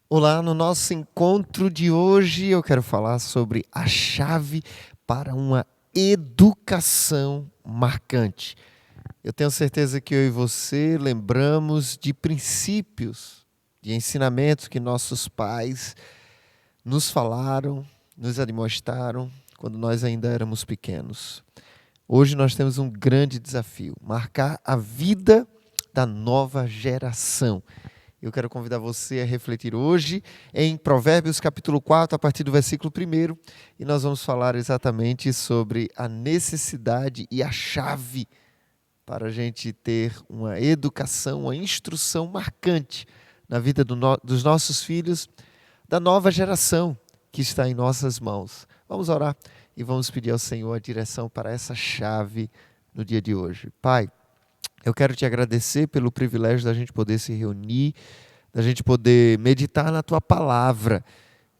Olá, no nosso encontro de hoje eu quero falar sobre a chave para uma educação marcante. Eu tenho certeza que eu e você lembramos de princípios, de ensinamentos que nossos pais nos falaram, nos admoestaram quando nós ainda éramos pequenos. Hoje nós temos um grande desafio, marcar a vida da nova geração. Eu quero convidar você a refletir hoje em Provérbios capítulo 4, a partir do versículo 1, e nós vamos falar exatamente sobre a necessidade e a chave para a gente ter uma educação, uma instrução marcante na vida dos nossos filhos, da nova geração que está em nossas mãos. Vamos orar e vamos pedir ao Senhor a direção para essa chave no dia de hoje. Pai, eu quero te agradecer pelo privilégio da gente poder se reunir, da gente poder meditar na Tua Palavra.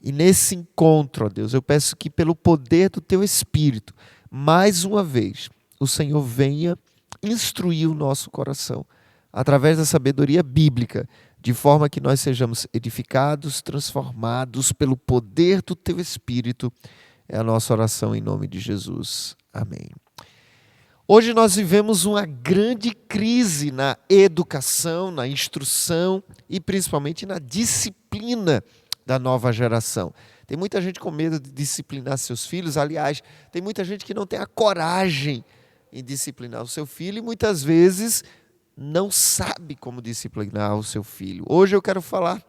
E nesse encontro, ó Deus, eu peço que pelo poder do Teu Espírito, mais uma vez, o Senhor venha instruir o nosso coração, através da sabedoria bíblica, de forma que nós sejamos edificados, transformados pelo poder do Teu Espírito. É a nossa oração em nome de Jesus. Amém. Hoje nós vivemos uma grande crise na educação, na instrução e principalmente na disciplina da nova geração. Tem muita gente com medo de disciplinar seus filhos. Aliás, tem muita gente que não tem a coragem em disciplinar o seu filho e muitas vezes não sabe como disciplinar o seu filho. Hoje eu quero falar,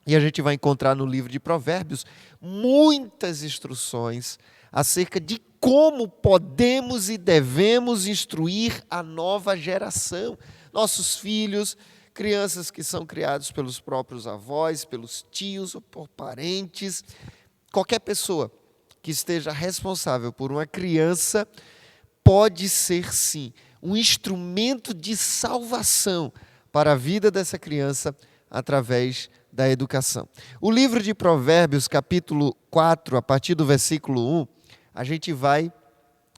e a gente vai encontrar no livro de Provérbios, muitas instruções acerca de como podemos e devemos instruir a nova geração. Nossos filhos, crianças que são criados pelos próprios avós, pelos tios ou por parentes. Qualquer pessoa que esteja responsável por uma criança pode ser, sim, um instrumento de salvação para a vida dessa criança através da educação. O livro de Provérbios, capítulo 4, a partir do versículo 1, a gente vai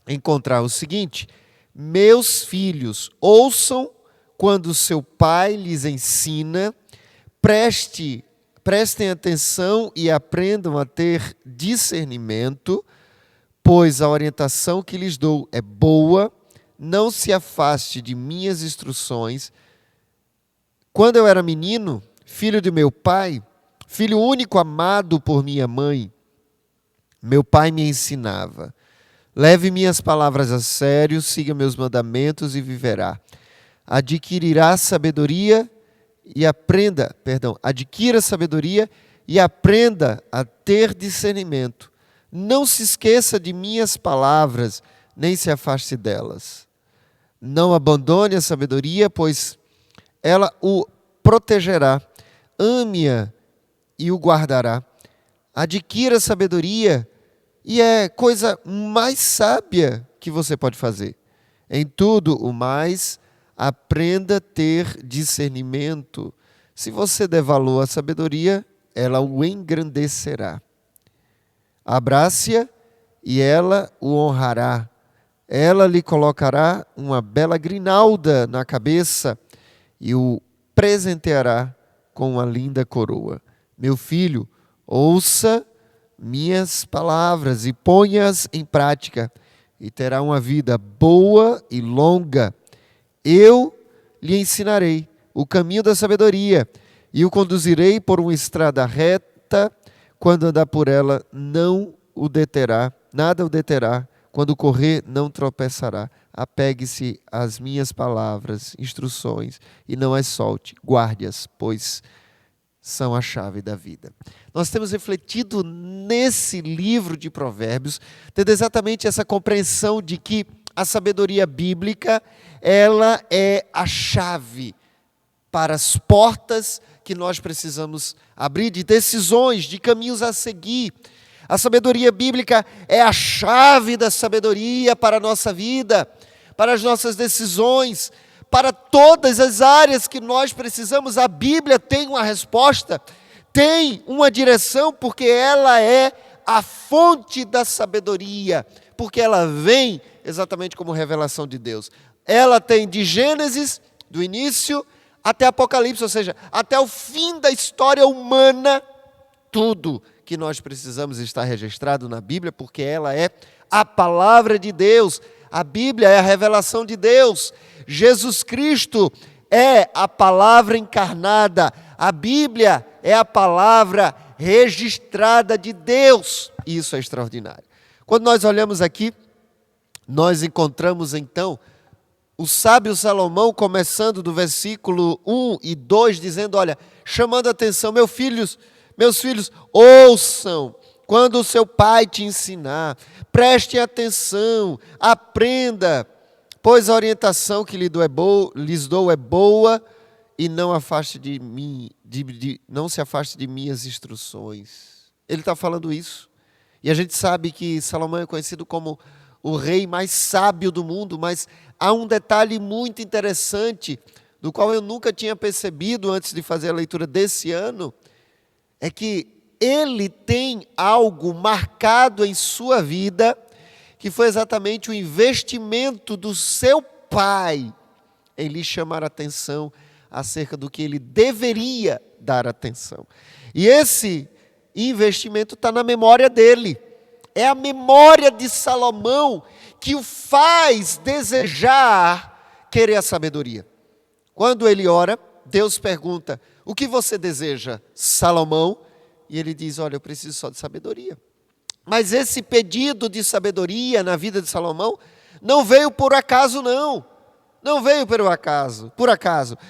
encontrar o seguinte: meus filhos, ouçam quando seu pai lhes ensina, prestem atenção e aprendam a ter discernimento, pois a orientação que lhes dou é boa, não se afaste de minhas instruções. Quando eu era menino, filho de meu pai, filho único amado por minha mãe, meu pai me ensinava: leve minhas palavras a sério, siga meus mandamentos e viverá. Adquira sabedoria e aprenda a ter discernimento. Não se esqueça de minhas palavras, nem se afaste delas. Não abandone a sabedoria, pois ela o protegerá. Ame-a e o guardará. Adquira sabedoria e é coisa mais sábia que você pode fazer. Em tudo o mais, aprenda a ter discernimento. Se você der valor à sabedoria, ela o engrandecerá. Abrace-a e ela o honrará. Ela lhe colocará uma bela grinalda na cabeça e o presenteará com uma linda coroa. Meu filho, ouça minhas palavras e ponha-as em prática, e terá uma vida boa e longa. Eu lhe ensinarei o caminho da sabedoria e o conduzirei por uma estrada reta. Quando andar por ela, nada o deterá. Quando correr, não tropeçará. Apegue-se às minhas palavras, instruções, e não as solte. Guarde-as, pois são a chave da vida. Nós temos refletido nesse livro de Provérbios, tendo exatamente essa compreensão de que a sabedoria bíblica, ela é a chave para as portas que nós precisamos abrir, de decisões, de caminhos a seguir. A sabedoria bíblica é a chave da sabedoria para a nossa vida, para as nossas decisões, para todas as áreas que nós precisamos. A Bíblia tem uma resposta, tem uma direção, porque ela é a fonte da sabedoria porque ela vem exatamente como revelação de Deus. Ela tem de Gênesis, do início, até Apocalipse, ou seja, até o fim da história humana, tudo que nós precisamos estar registrado na Bíblia, porque ela é a palavra de Deus. A Bíblia é a revelação de Deus. Jesus Cristo é a palavra encarnada. A Bíblia é a palavra registrada de Deus. Isso é extraordinário. Quando nós olhamos aqui, nós encontramos então o sábio Salomão, começando do versículo 1 e 2, dizendo, olha, chamando a atenção, meus filhos, ouçam quando o seu pai te ensinar, preste atenção, aprenda, pois a orientação que lhes dou é boa e não afaste de mim, não se afaste de minhas instruções. Ele está falando isso. E a gente sabe que Salomão é conhecido como o rei mais sábio do mundo, mas há um detalhe muito interessante, do qual eu nunca tinha percebido antes de fazer a leitura desse ano, é que ele tem algo marcado em sua vida, que foi exatamente o investimento do seu pai em lhe chamar a atenção acerca do que ele deveria dar atenção. E esse investimento está na memória dele. É a memória de Salomão que o faz desejar querer a sabedoria. Quando ele ora, Deus pergunta, o que você deseja, Salomão? E ele diz, olha, eu preciso só de sabedoria. Mas esse pedido de sabedoria na vida de Salomão não veio por acaso, não. Não veio por acaso.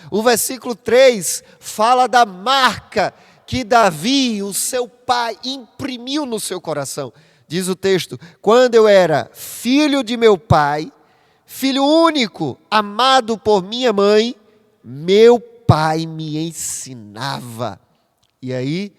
O versículo 3 fala da marca que Davi, o seu pai, imprimiu no seu coração. Diz o texto, quando eu era filho de meu pai, filho único, amado por minha mãe, meu pai me ensinava. E aí,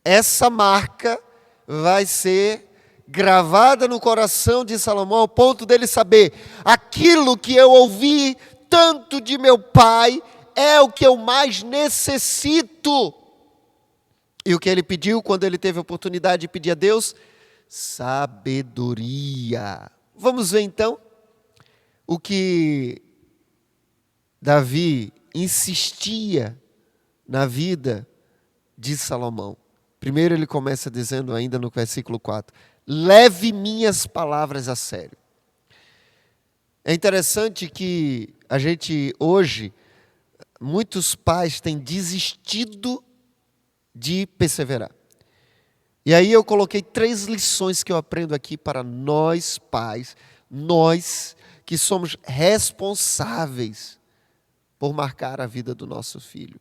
essa marca vai ser gravada no coração de Salomão, ao ponto dele saber, aquilo que eu ouvi tanto de meu pai, é o que eu mais necessito. E o que ele pediu quando ele teve a oportunidade de pedir a Deus? Sabedoria. Vamos ver então o que Davi insistia na vida de Salomão. Primeiro ele começa dizendo ainda no versículo 4, leve minhas palavras a sério. É interessante que a gente hoje, muitos pais têm desistido de perseverar. E aí eu coloquei 3 lições que eu aprendo aqui para nós pais, nós que somos responsáveis por marcar a vida do nosso filho,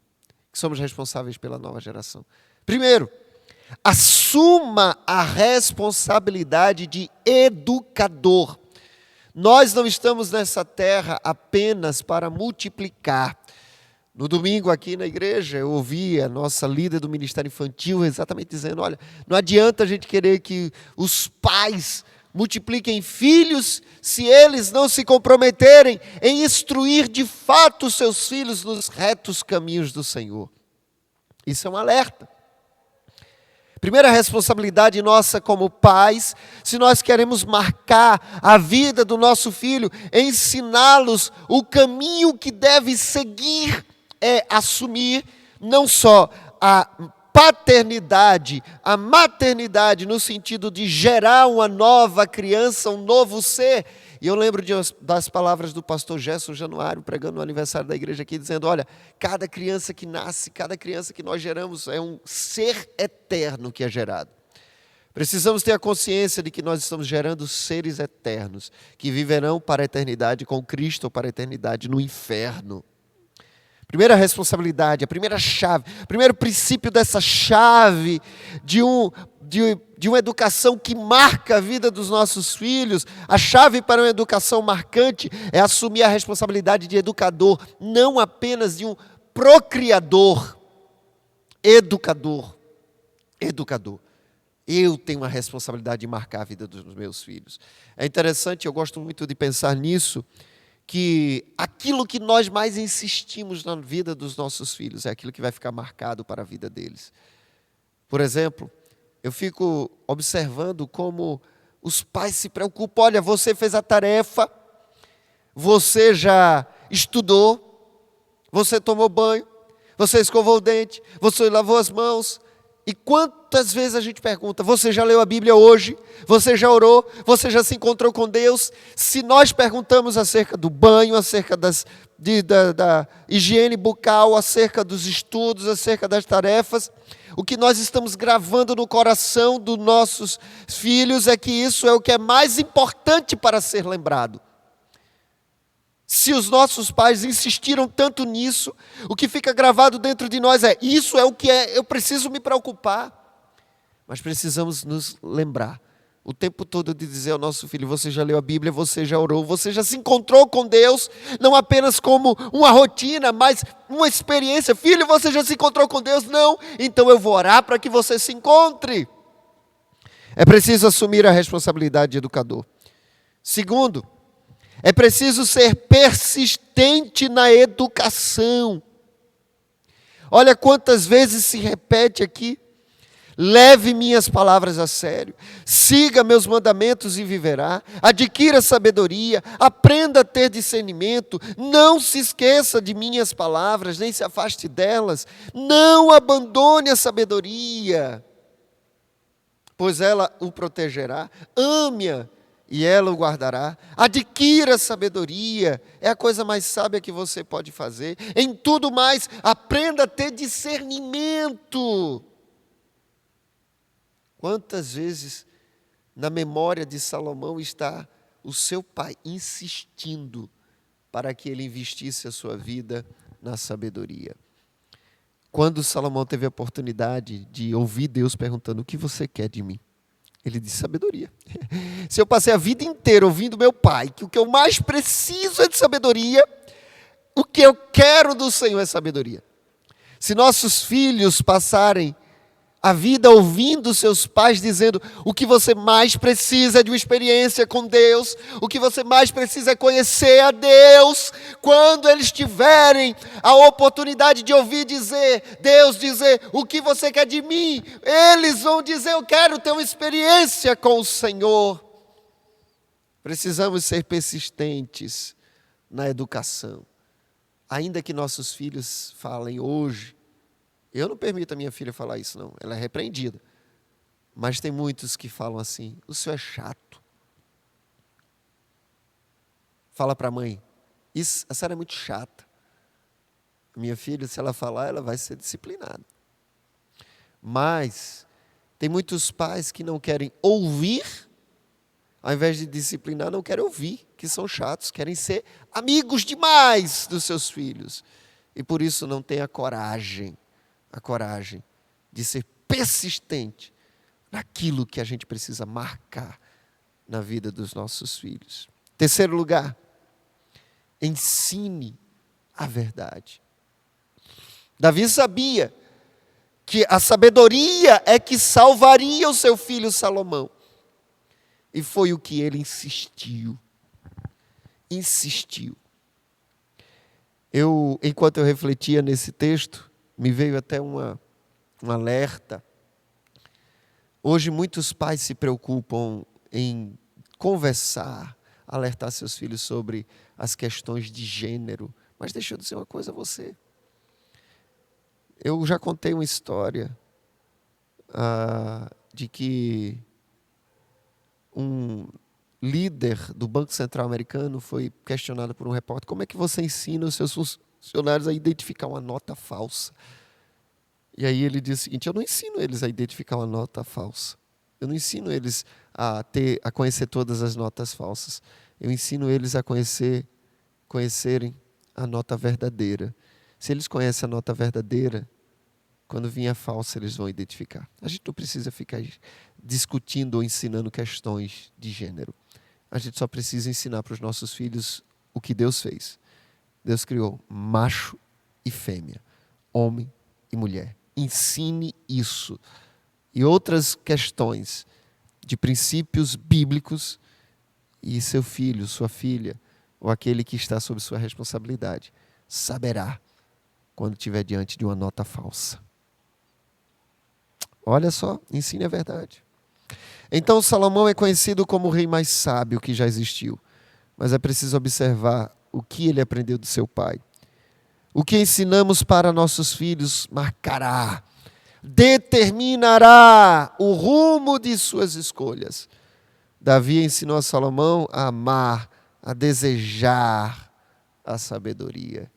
que somos responsáveis pela nova geração. Primeiro, assuma a responsabilidade de educador. Nós não estamos nessa terra apenas para multiplicar. No domingo aqui na igreja, eu ouvi a nossa líder do Ministério Infantil exatamente dizendo, olha, não adianta a gente querer que os pais multipliquem filhos se eles não se comprometerem em instruir de fato os seus filhos nos retos caminhos do Senhor. Isso é um alerta. Primeira responsabilidade nossa como pais, se nós queremos marcar a vida do nosso filho, ensiná-los o caminho que deve seguir, é assumir não só a paternidade, a maternidade no sentido de gerar uma nova criança, um novo ser. E eu lembro das palavras do pastor Gerson Januário, pregando no aniversário da igreja aqui, dizendo, olha, cada criança que nasce, cada criança que nós geramos é um ser eterno que é gerado. Precisamos ter a consciência de que nós estamos gerando seres eternos, que viverão para a eternidade com Cristo ou para a eternidade no inferno. Primeira responsabilidade, a primeira chave, o primeiro princípio dessa chave de uma educação que marca a vida dos nossos filhos, a chave para uma educação marcante é assumir a responsabilidade de educador, não apenas de um procriador, educador. Eu tenho a responsabilidade de marcar a vida dos meus filhos. É interessante, eu gosto muito de pensar nisso, que aquilo que nós mais insistimos na vida dos nossos filhos é aquilo que vai ficar marcado para a vida deles. Por exemplo, eu fico observando como Os pais se preocupam. Olha, você fez a tarefa, você já estudou, você tomou banho, você escovou o dente, você lavou as mãos. E quantas vezes a gente pergunta, você já leu a Bíblia hoje? Você já orou? Você já se encontrou com Deus? Se nós perguntamos acerca do banho, acerca da higiene bucal, acerca dos estudos, acerca das tarefas, o que nós estamos gravando no coração dos nossos filhos é que isso é o que é mais importante para ser lembrado. Se os nossos pais insistiram tanto nisso, o que fica gravado dentro de nós é, isso é o que é, eu preciso me preocupar. Mas precisamos nos lembrar o tempo todo de dizer ao nosso filho, você já leu a Bíblia, você já orou, você já se encontrou com Deus, não apenas como uma rotina, mas uma experiência. Filho, você já se encontrou com Deus? Não, então eu vou orar para que você se encontre. É preciso assumir a responsabilidade de educador. Segundo, é preciso ser persistente na educação. Olha quantas vezes se repete aqui. Leve minhas palavras a sério. Siga meus mandamentos e viverá. Adquira sabedoria. Aprenda a ter discernimento. Não se esqueça de minhas palavras, nem se afaste delas. Não abandone a sabedoria, pois ela o protegerá. Ame-a e ela o guardará. Adquira sabedoria, é a coisa mais sábia que você pode fazer. Em tudo mais, aprenda a ter discernimento. Quantas vezes na memória de Salomão está o seu pai insistindo para que ele investisse a sua vida na sabedoria. Quando Salomão teve a oportunidade de ouvir Deus perguntando, o que você quer de mim? Ele disse, sabedoria. Se eu passei a vida inteira ouvindo meu pai, que o que eu mais preciso é de sabedoria, o que eu quero do Senhor é sabedoria. Se nossos filhos passarem a vida ouvindo seus pais dizendo, o que você mais precisa é de uma experiência com Deus, o que você mais precisa é conhecer a Deus. Quando eles tiverem a oportunidade de ouvir Deus dizer, o que você quer de mim? Eles vão dizer, eu quero ter uma experiência com o Senhor. Precisamos ser persistentes na educação. Ainda que nossos filhos falem hoje, eu não permito a minha filha falar isso, não. Ela é repreendida. Mas tem muitos que falam assim, o senhor é chato. Fala para a mãe, a senhora é muito chata. Minha filha, se ela falar, ela vai ser disciplinada. Mas tem muitos pais que não querem ouvir, ao invés de disciplinar, não querem ouvir, que são chatos, querem ser amigos demais dos seus filhos. E por isso não têm a coragem de ser persistente naquilo que a gente precisa marcar na vida dos nossos filhos. Terceiro lugar, ensine a verdade. Davi sabia que a sabedoria é que salvaria o seu filho Salomão. E foi o que ele insistiu. Enquanto eu refletia nesse texto, me veio até um alerta. Hoje muitos pais se preocupam em conversar, alertar seus filhos sobre as questões de gênero. Mas deixa eu dizer uma coisa a você. Eu já contei uma história de que um líder do Banco Central americano foi questionado por um repórter, como é que você ensina os seus funcionários a identificar uma nota falsa? E aí ele disse o seguinte, eu não ensino eles a identificar uma nota falsa. Eu não ensino eles a conhecer todas as notas falsas. Eu ensino eles a conhecerem a nota verdadeira. Se eles conhecem a nota verdadeira, quando vier a falsa, eles vão identificar. A gente não precisa ficar discutindo ou ensinando questões de gênero. A gente só precisa ensinar para os nossos filhos o que Deus fez. Deus criou macho e fêmea, homem e mulher. Ensine isso. E outras questões de princípios bíblicos, e seu filho, sua filha, ou aquele que está sob sua responsabilidade, saberá quando estiver diante de uma nota falsa. Olha só, ensine a verdade. Então Salomão é conhecido como o rei mais sábio que já existiu. Mas é preciso observar o que ele aprendeu do seu pai. O que ensinamos para nossos filhos marcará, determinará o rumo de suas escolhas. Davi ensinou a Salomão a amar, a desejar a sabedoria.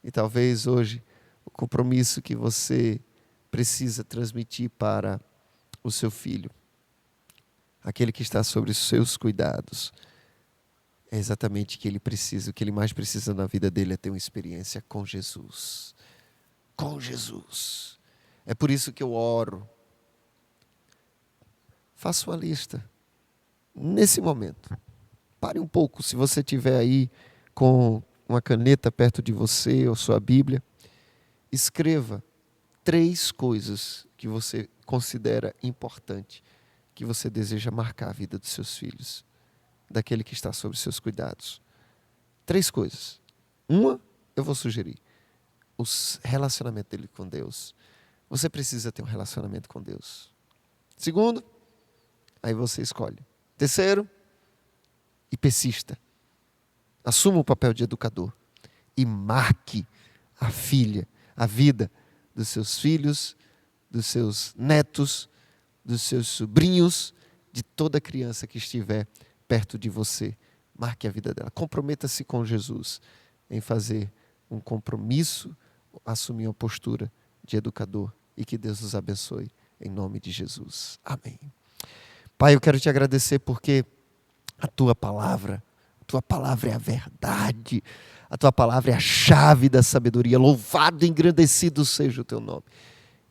E talvez hoje o compromisso que você precisa transmitir para o seu filho, aquele que está sobre os seus cuidados, é exatamente o que ele precisa. O que ele mais precisa na vida dele é ter uma experiência com Jesus. Com Jesus. É por isso que eu oro. Faça uma lista. Nesse momento. Pare um pouco, se você estiver aí com uma caneta perto de você ou sua Bíblia. Escreva 3 coisas que você considera importante, que você deseja marcar a vida dos seus filhos, daquele que está sob seus cuidados. 3 coisas. Uma, eu vou sugerir. O relacionamento dele com Deus. Você precisa ter um relacionamento com Deus. Segundo, aí você escolhe. Terceiro, e persista. Assuma o papel de educador. E marque a vida dos seus filhos, dos seus netos, dos seus sobrinhos, de toda criança que estiver perto de você. Marque a vida dela. Comprometa-se com Jesus em fazer um compromisso, assumir uma postura de educador e que Deus nos abençoe em nome de Jesus. Amém. Pai, eu quero te agradecer porque a tua palavra é a verdade, a tua palavra é a chave da sabedoria. Louvado e engrandecido seja o teu nome.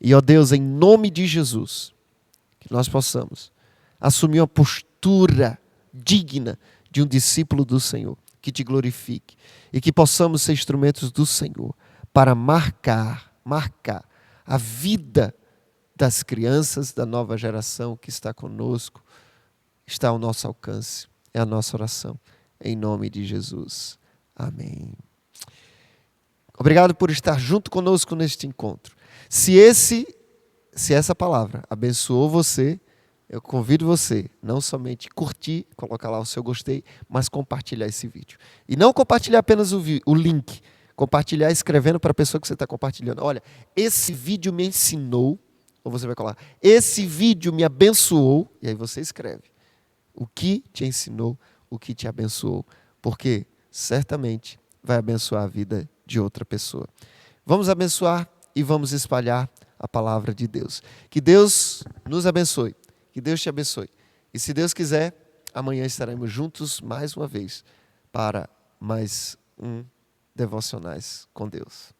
E ó Deus, em nome de Jesus, que nós possamos assumir uma postura digna de um discípulo do Senhor, que te glorifique, e que possamos ser instrumentos do Senhor para marcar a vida das crianças da nova geração que está conosco, está ao nosso alcance. É a nossa oração, em nome de Jesus. Amém. Obrigado por estar junto conosco neste encontro. Se essa palavra abençoou você, eu convido você, não somente curtir, colocar lá o seu gostei, mas compartilhar esse vídeo. E não compartilhar apenas o link, compartilhar escrevendo para a pessoa que você está compartilhando. Olha, esse vídeo me ensinou, ou você vai colocar, esse vídeo me abençoou, e aí você escreve o que te ensinou, o que te abençoou, porque certamente vai abençoar a vida de outra pessoa. Vamos abençoar e vamos espalhar a palavra de Deus. Que Deus nos abençoe. Que Deus te abençoe. E se Deus quiser, amanhã estaremos juntos mais uma vez para mais um Devocionais com Deus.